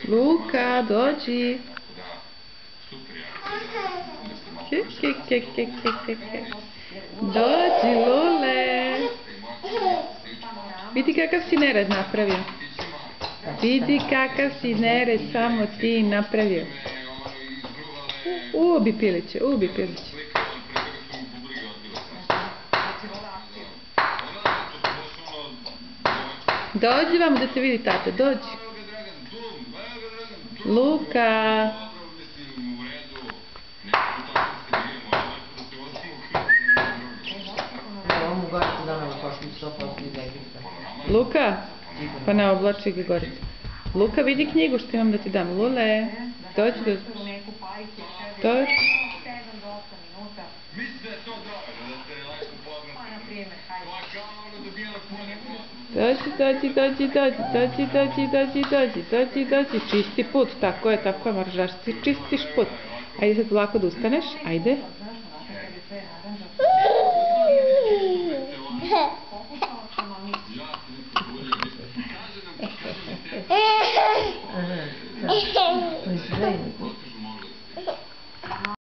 Luka, dođi. Dođi, Lule. Vidi kakav si nered napravio. Vidi kakav si nered samo ti napravio. Ubi piliće, ubi piliće. Dođi vam da te vidi tata, dođi. Luka. Luka, pa ne oblači ga gore. Luka, vidi knjigu što imam da ti dam. Lule, dođi, dođi. Dođi. Dođi. Čisti put, tako je, moraš da čistiš put. Ajde sad lako da ustaneš, ajde.